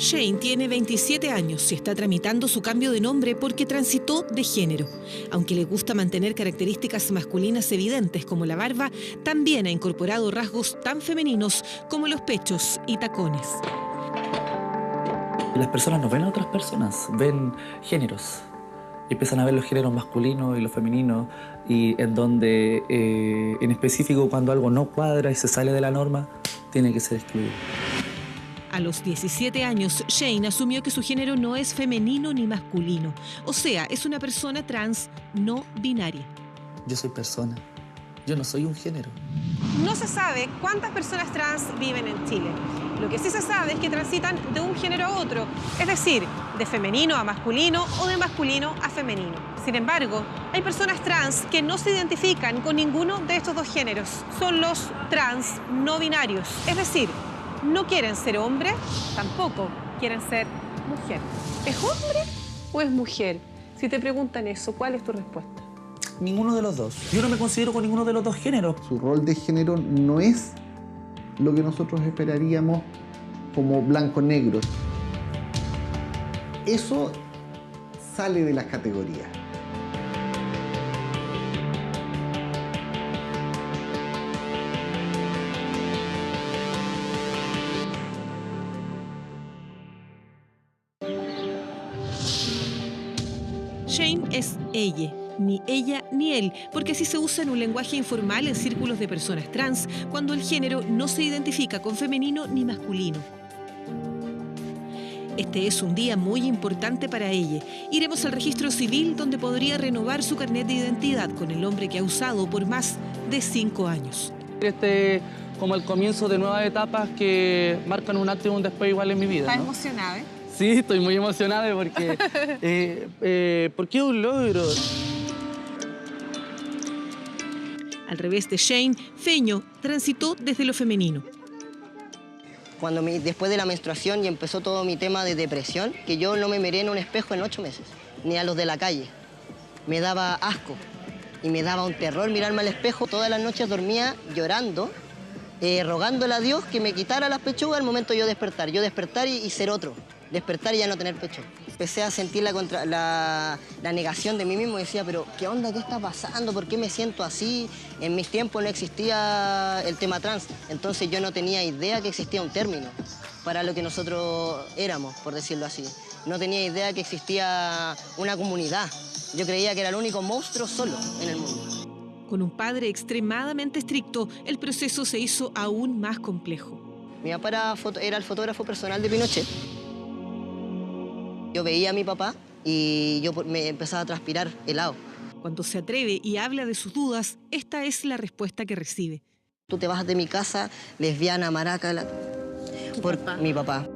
Shane tiene 27 años y está tramitando su cambio de nombre porque transitó de género. Aunque le gusta mantener características masculinas evidentes como la barba, también ha incorporado rasgos tan femeninos como los pechos y tacones. Las personas no ven a otras personas, ven géneros. Y empiezan a ver los géneros masculinos y los femeninos, y en donde, en específico, cuando algo no cuadra y se sale de la norma, tiene que ser excluido. A los 17 años, Shane asumió que su género no es femenino ni masculino. O sea, es una persona trans no binaria. Yo soy persona. Yo no soy un género. No se sabe cuántas personas trans viven en Chile. Lo que sí se sabe es que transitan de un género a otro, es decir, de femenino a masculino o de masculino a femenino. Sin embargo, hay personas trans que no se identifican con ninguno de estos dos géneros. Son los trans no binarios, es decir, no quieren ser hombre, tampoco quieren ser mujer. ¿Es hombre o es mujer? Si te preguntan eso, ¿cuál es tu respuesta? Ninguno de los dos. Yo no me considero con ninguno de los dos géneros. Su rol de género no es lo que nosotros esperaríamos como blanco-negro. Eso sale de las categorías. Shane es ella. Ni ella ni él, porque así se usa en un lenguaje informal en círculos de personas trans, cuando el género no se identifica con femenino ni masculino. Este es un día muy importante para ella. Iremos al registro civil, donde podría renovar su carnet de identidad con el nombre que ha usado por más de 5 años. Como el comienzo de nuevas etapas que marcan un antes y un después igual en mi vida. ¿Estás ¿no? emocionada? Sí, estoy muy emocionado porque es un logro. Al revés de Shane, Feño transitó desde lo femenino. Después de la menstruación y empezó todo mi tema de depresión, que yo no me miré en un espejo en 8 meses, ni a los de la calle. Me daba asco y me daba un terror mirarme al espejo. Todas las noches dormía llorando, rogándole a Dios que me quitara las pechugas al momento de yo despertar. Yo despertar y ser otro, despertar y ya no tener pecho. Empecé a sentir la negación de mí mismo y decía, pero ¿qué onda? ¿Qué está pasando? ¿Por qué me siento así? En mis tiempos no existía el tema trans, entonces yo no tenía idea que existía un término para lo que nosotros éramos, por decirlo así. No tenía idea que existía una comunidad. Yo creía que era el único monstruo solo en el mundo. Con un padre extremadamente estricto, el proceso se hizo aún más complejo. Mi papá era el fotógrafo personal de Pinochet. Yo veía a mi papá y yo me empezaba a transpirar helado. Cuando se atreve y habla de sus dudas, esta es la respuesta que recibe. Tú te vas de mi casa, lesbiana, maraca, por mi papá.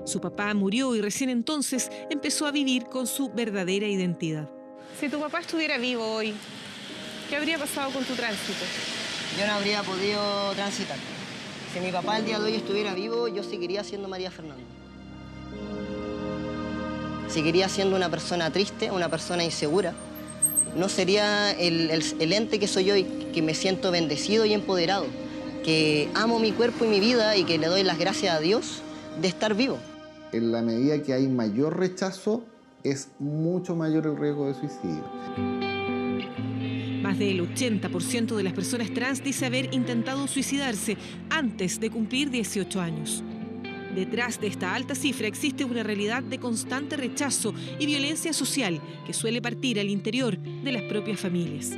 Su papá murió y recién entonces empezó a vivir con su verdadera identidad. Si tu papá estuviera vivo hoy, ¿qué habría pasado con tu tránsito? Yo no habría podido transitar. Si mi papá el día de hoy estuviera vivo, yo seguiría siendo María Fernanda. Seguiría siendo una persona triste, una persona insegura. No sería el ente que soy yo y que me siento bendecido y empoderado, que amo mi cuerpo y mi vida y que le doy las gracias a Dios de estar vivo. En la medida que hay mayor rechazo, es mucho mayor el riesgo de suicidio. Más del 80% de las personas trans dice haber intentado suicidarse antes de cumplir 18 años. Detrás de esta alta cifra existe una realidad de constante rechazo y violencia social que suele partir al interior de las propias familias.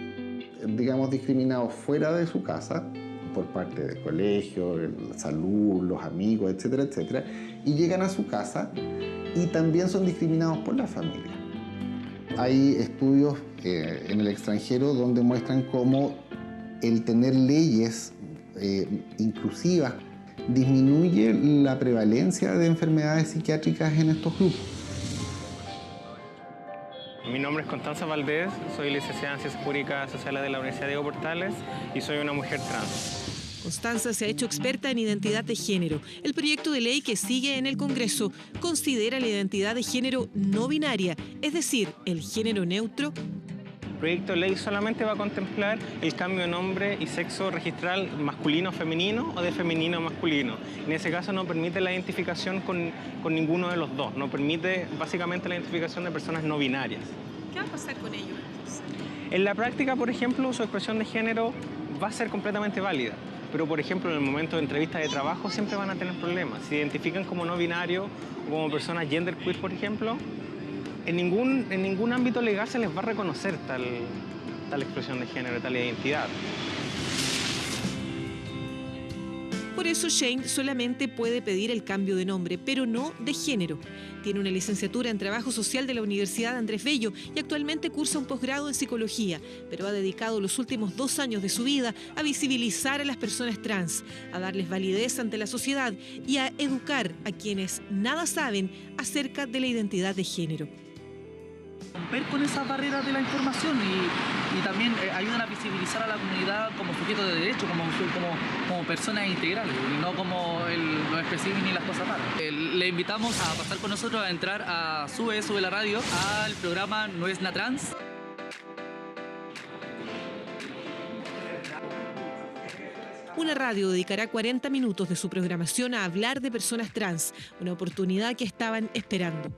Digamos, discriminados fuera de su casa, por parte del colegio, la salud, los amigos, etcétera, etcétera, y llegan a su casa y también son discriminados por la familia. Hay estudios en el extranjero donde muestran cómo el tener leyes inclusivas disminuye la prevalencia de enfermedades psiquiátricas en estos grupos. Mi nombre es Constanza Valdés, soy licenciada en Ciencias Jurídicas Sociales de la Universidad Diego Portales y soy una mujer trans. Constanza se ha hecho experta en identidad de género. El proyecto de ley que sigue en el Congreso considera la identidad de género no binaria, es decir, el género neutro, proyecto de ley solamente va a contemplar el cambio de nombre y sexo registral masculino o femenino o de femenino a masculino. En ese caso no permite la identificación con ninguno de los dos, no permite básicamente la identificación de personas no binarias. ¿Qué va a pasar con ellos? En la práctica, por ejemplo, su expresión de género va a ser completamente válida, pero por ejemplo en el momento de entrevista de trabajo siempre van a tener problemas. Si identifican como no binario o como personas genderqueer, por ejemplo, en ningún ámbito legal se les va a reconocer tal expresión de género, tal identidad. Por eso Shane solamente puede pedir el cambio de nombre, pero no de género. Tiene una licenciatura en Trabajo Social de la Universidad Andrés Bello y actualmente cursa un posgrado en Psicología, pero ha dedicado los últimos 2 años de su vida a visibilizar a las personas trans, a darles validez ante la sociedad y a educar a quienes nada saben acerca de la identidad de género. Romper con esas barreras de la información y también ayudan a visibilizar a la comunidad como sujeto de derecho, como personas integrales y no como los especímenes ni las cosas raras. Le invitamos a pasar con nosotros a entrar a Sube la Radio al programa No es na Trans. Una radio dedicará 40 minutos de su programación a hablar de personas trans, una oportunidad que estaban esperando.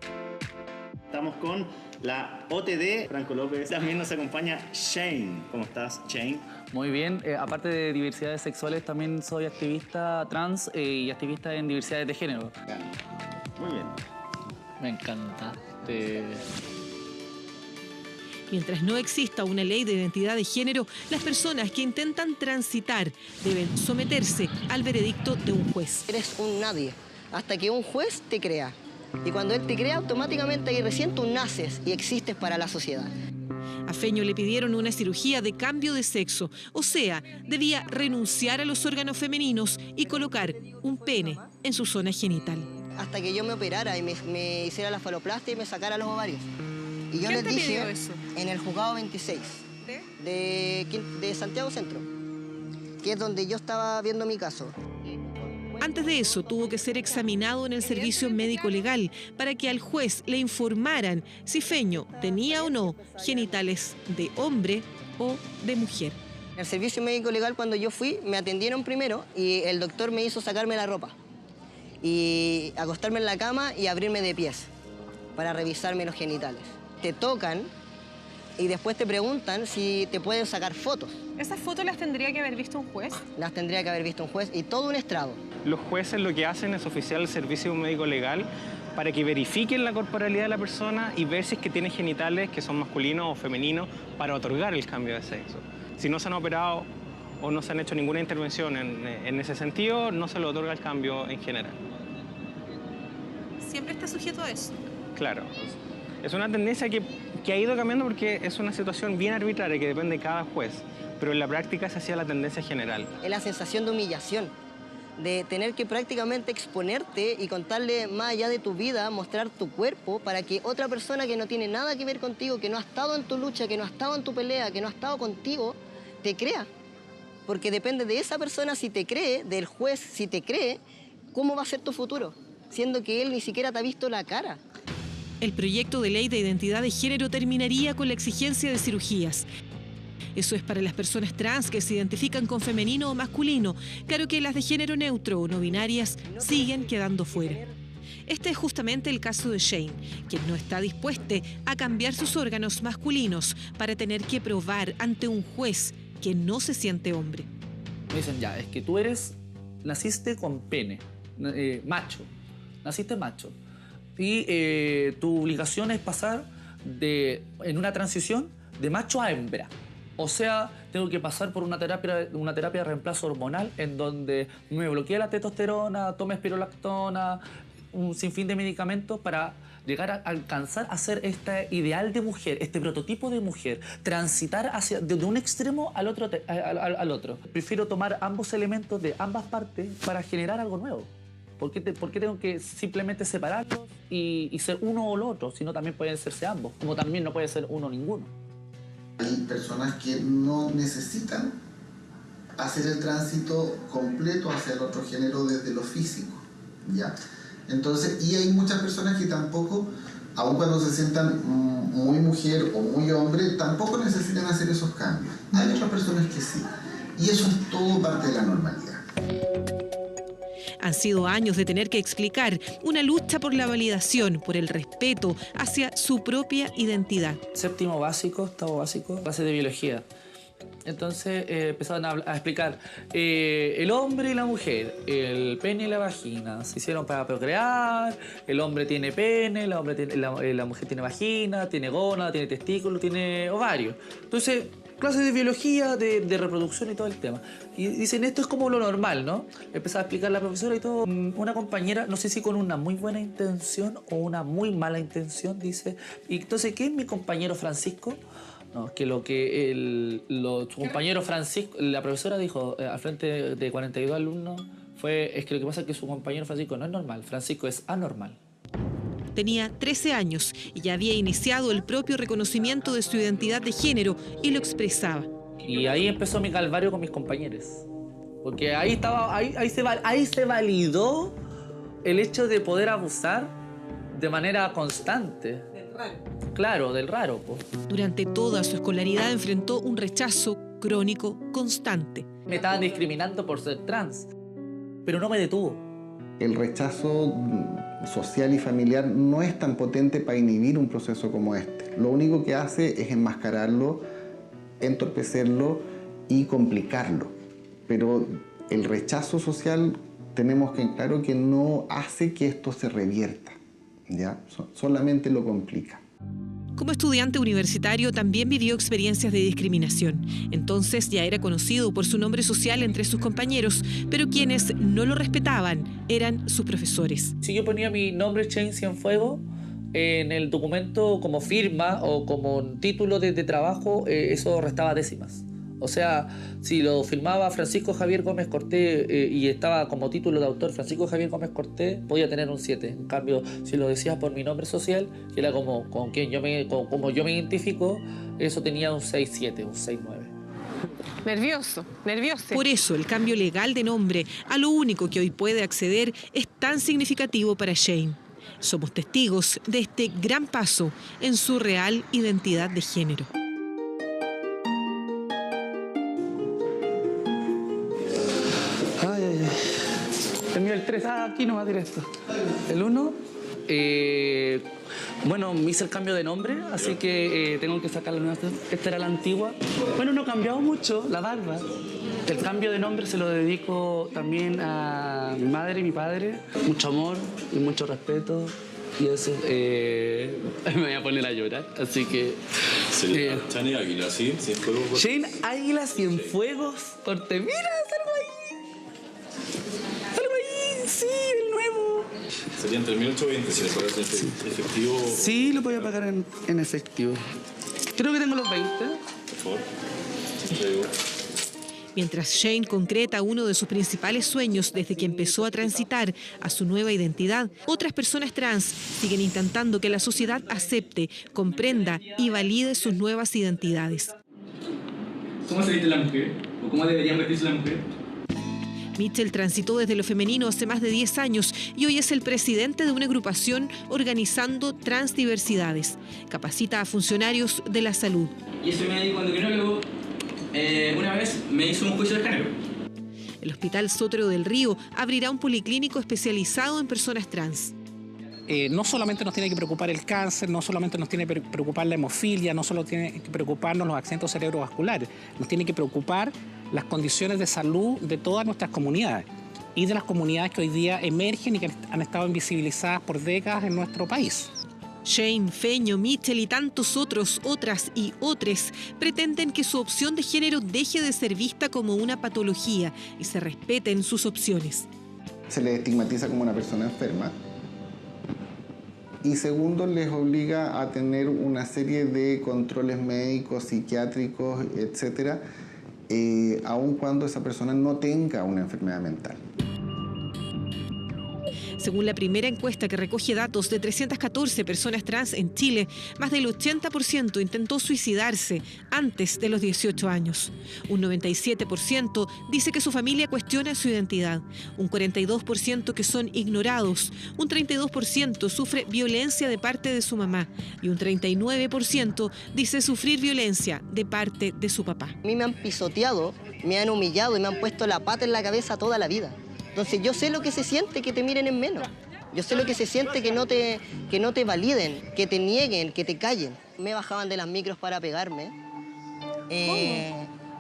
Estamos con la OTD, Franco López. También nos acompaña Shane. ¿Cómo estás, Shane? Muy bien, aparte de diversidades sexuales, también soy activista trans y activista en diversidades de género. Muy bien. Me encanta. Mientras no exista una ley de identidad de género, las personas que intentan transitar deben someterse al veredicto de un juez. Eres un nadie, hasta que un juez te crea. Y cuando él te crea, automáticamente y recién tú naces y existes para la sociedad. A Feño le pidieron una cirugía de cambio de sexo, o sea, debía renunciar a los órganos femeninos y colocar un pene en su zona genital. Hasta que yo me operara y me hiciera la faloplastia y me sacara los ovarios. Y yo les dije, eso? en el juzgado 26 de Santiago Centro, que es donde yo estaba viendo mi caso. Antes de eso, tuvo que ser examinado en el servicio médico legal para que al juez le informaran si Feño tenía o no genitales de hombre o de mujer. En el servicio médico legal, cuando yo fui, me atendieron primero y el doctor me hizo sacarme la ropa y acostarme en la cama y abrirme de pies para revisarme los genitales. Te tocan y después te preguntan si te pueden sacar fotos. ¿Esas fotos las tendría que haber visto un juez? Las tendría que haber visto un juez y todo un estrado. Los jueces lo que hacen es oficiar el servicio médico legal para que verifiquen la corporalidad de la persona y ver si es que tiene genitales que son masculinos o femeninos para otorgar el cambio de sexo. Si no se han operado o no se han hecho ninguna intervención en ese sentido, no se le otorga el cambio en general. ¿Siempre está sujeto a eso? Claro. Es una tendencia que ha ido cambiando porque es una situación bien arbitraria que depende de cada juez, pero en la práctica se hacía la tendencia general. Es la sensación de humillación, de tener que prácticamente exponerte y contarle más allá de tu vida, mostrar tu cuerpo para que otra persona que no tiene nada que ver contigo, que no ha estado en tu lucha, que no ha estado en tu pelea, que no ha estado contigo, te crea. Porque depende de esa persona si te cree, del juez si te cree, cómo va a ser tu futuro, siendo que él ni siquiera te ha visto la cara. El proyecto de ley de identidad de género terminaría con la exigencia de cirugías. Eso es para las personas trans que se identifican con femenino o masculino. Claro que las de género neutro o no binarias siguen quedando fuera. Este es justamente el caso de Shane, quien no está dispuesto a cambiar sus órganos masculinos para tener que probar ante un juez que no se siente hombre. Me dicen, ya, es que tú naciste con pene, macho, naciste macho. Y tu obligación es pasar en una transición de macho a hembra. O sea, tengo que pasar por una terapia de reemplazo hormonal en donde me bloquea la testosterona, tome espirolactona, un sinfín de medicamentos para llegar a alcanzar a ser este ideal de mujer, este prototipo de mujer, transitar de un extremo al otro. Prefiero tomar ambos elementos de ambas partes para generar algo nuevo. ¿Por qué tengo que simplemente separarlos y ser uno o lo otro? Sino también pueden serse ambos, como también no puede ser uno o ninguno. Hay personas que no necesitan hacer el tránsito completo hacia el otro género desde lo físico, ¿ya? Entonces, y hay muchas personas que tampoco aun cuando se sientan muy mujer o muy hombre, tampoco necesitan hacer esos cambios. Hay otras personas que sí. Y eso es todo parte de la normalidad. Han sido años de tener que explicar, una lucha por la validación, por el respeto hacia su propia identidad. Séptimo básico, octavo básico, clase de biología. Entonces empezaron a explicar el hombre y la mujer, el pene y la vagina se hicieron para procrear, el hombre tiene pene, la mujer tiene vagina, tiene gónada, tiene testículo, tiene ovario. Entonces, clases de biología, de reproducción y todo el tema. Y dicen, esto es como lo normal, ¿no? Empezaba a explicar la profesora y todo. Una compañera, no sé si con una muy buena intención o una muy mala intención, dice, y entonces, ¿qué es mi compañero Francisco? No, que su compañero Francisco, la profesora dijo al frente de 42 alumnos, es que lo que pasa es que su compañero Francisco no es normal, Francisco es anormal. Tenía 13 años y ya había iniciado el propio reconocimiento de su identidad de género y lo expresaba. Y ahí empezó mi calvario con mis compañeros. Porque ahí se validó el hecho de poder abusar de manera constante. Del raro. Claro, del raro. Pues. Durante toda su escolaridad enfrentó un rechazo crónico constante. Me estaban discriminando por ser trans, pero no me detuvo. El rechazo social y familiar no es tan potente para inhibir un proceso como este. Lo único que hace es enmascararlo, entorpecerlo y complicarlo. Pero el rechazo social tenemos que en claro que no hace que esto se revierta, ¿ya? Solamente lo complica. Como estudiante universitario también vivió experiencias de discriminación. Entonces ya era conocido por su nombre social entre sus compañeros, pero quienes no lo respetaban eran sus profesores. Si yo ponía mi nombre Shane Cienfuegos en el documento como firma o como título de trabajo, eso restaba décimas. O sea, si lo firmaba Francisco Javier Gómez Cortés y estaba como título de autor Francisco Javier Gómez Cortés, podía tener un 7. En cambio, si lo decía por mi nombre social, que era como yo me identifico, eso tenía un 6-7, un 6-9. Nervioso. Por eso, el cambio legal de nombre a lo único que hoy puede acceder es tan significativo para Shane. Somos testigos de este gran paso en su real identidad de género. El mío el 3, aquí nomás directo. El 1, bueno, me hice el cambio de nombre, así que tengo que sacar la nueva. Esta era la antigua. Bueno, no ha cambiado mucho, la barba. El cambio de nombre se lo dedico también a mi madre y mi padre. Mucho amor y mucho respeto. Y eso, me voy a poner a llorar, así que... Shane Águila, ¿sí? Cienfuegos. Shane Águila Cienfuegos Cortés. ¡Mira, salgo ahí! Sí, el nuevo. Serían 3.820 si le pagas en efectivo. Sí, lo voy a pagar en efectivo. Creo que tengo los 20. Por favor. Mientras Shane concreta uno de sus principales sueños desde que empezó a transitar a su nueva identidad, otras personas trans siguen intentando que la sociedad acepte, comprenda y valide sus nuevas identidades. ¿Cómo se dice la mujer? ¿O cómo deberían vestirse la mujer? Mitchell transitó desde lo femenino hace más de 10 años y hoy es el presidente de una agrupación organizando transdiversidades. Capacita a funcionarios de la salud. Y ese médico endocrinólogo una vez me hizo un juicio de género. El Hospital Sotero del Río abrirá un policlínico especializado en personas trans. No solamente nos tiene que preocupar el cáncer, no solamente nos tiene que preocupar la hemofilia, no solo tiene que preocuparnos los accidentes cerebrovasculares, nos tiene que preocupar las condiciones de salud de todas nuestras comunidades y de las comunidades que hoy día emergen y que han estado invisibilizadas por décadas en nuestro país. Shane, Feño, Mitchell y tantos otros, otras y otres pretenden que su opción de género deje de ser vista como una patología y se respeten sus opciones. Se les estigmatiza como una persona enferma. Y segundo, les obliga a tener una serie de controles médicos, psiquiátricos, etcétera, aun cuando esa persona no tenga una enfermedad mental. Según la primera encuesta que recoge datos de 314 personas trans en Chile, más del 80% intentó suicidarse antes de los 18 años. Un 97% dice que su familia cuestiona su identidad, un 42% que son ignorados, un 32% sufre violencia de parte de su mamá y un 39% dice sufrir violencia de parte de su papá. A mí me han pisoteado, me han humillado y me han puesto la pata en la cabeza toda la vida. Entonces yo sé lo que se siente que te miren en menos. Yo sé lo que se siente que no te validen, que te nieguen, que te callen. Me bajaban de las micros para pegarme.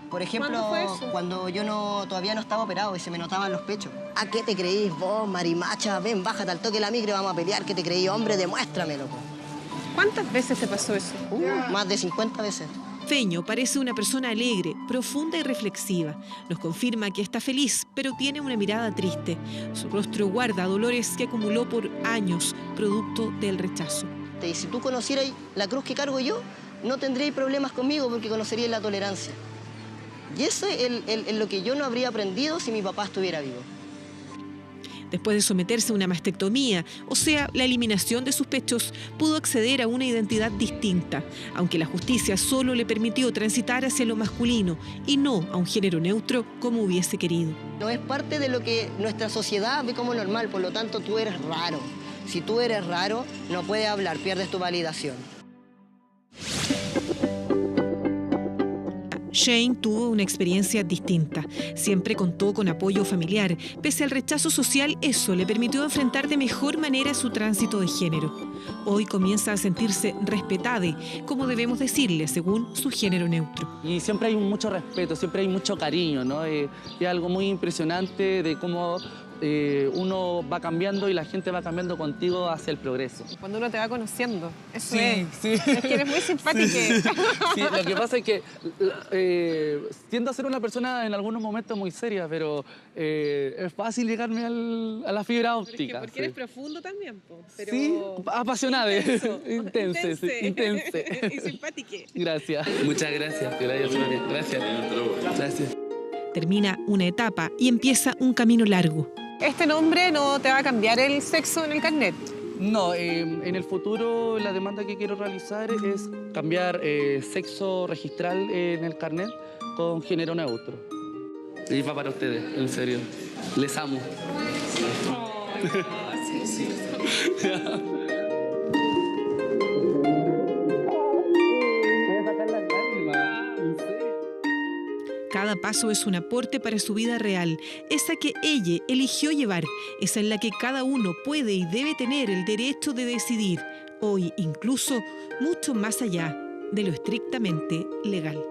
Por ejemplo, cuando yo todavía no estaba operado y se me notaban los pechos. ¿A qué te creís vos, marimacha? Ven, bájate al toque de la micro y vamos a pelear. ¿Qué te creí, hombre? Demuéstramelo. ¿Cuántas veces te pasó eso? Más de 50 veces. Feño parece una persona alegre, profunda y reflexiva. Nos confirma que está feliz, pero tiene una mirada triste. Su rostro guarda dolores que acumuló por años, producto del rechazo. Y si tú conocieras la cruz que cargo yo, no tendríais problemas conmigo porque conoceríais la tolerancia. Y eso es lo que yo no habría aprendido si mi papá estuviera vivo. Después de someterse a una mastectomía, o sea, la eliminación de sus pechos, pudo acceder a una identidad distinta, aunque la justicia solo le permitió transitar hacia lo masculino y no a un género neutro como hubiese querido. No es parte de lo que nuestra sociedad ve como normal, por lo tanto tú eres raro. Si tú eres raro, no puedes hablar, pierdes tu validación. Shane tuvo una experiencia distinta. Siempre contó con apoyo familiar. Pese al rechazo social, eso le permitió enfrentar de mejor manera su tránsito de género. Hoy comienza a sentirse respetada, como debemos decirle, según su género neutro. Y siempre hay mucho respeto, siempre hay mucho cariño, ¿no? Es algo muy impresionante de cómo uno va cambiando y la gente va cambiando contigo hacia el progreso. Cuando uno te va conociendo, eso sí, es. Sí. Es que eres muy simpática. Sí. Sí, lo que pasa es que tiendo a ser una persona en algunos momentos muy seria, pero es fácil llegarme a la fibra óptica. Porque eres profundo también, pero... Sí, apasionado, intenso. Y simpática. Gracias. Muchas gracias. Gracias. Termina una etapa y empieza un camino largo. ¿Este nombre no te va a cambiar el sexo en el carnet? No, en el futuro la demanda que quiero realizar es cambiar sexo registral en el carnet con género neutro. Y va para ustedes, en serio. Les amo. Cada paso es un aporte para su vida real, esa que ella eligió llevar, esa en la que cada uno puede y debe tener el derecho de decidir, hoy incluso mucho más allá de lo estrictamente legal.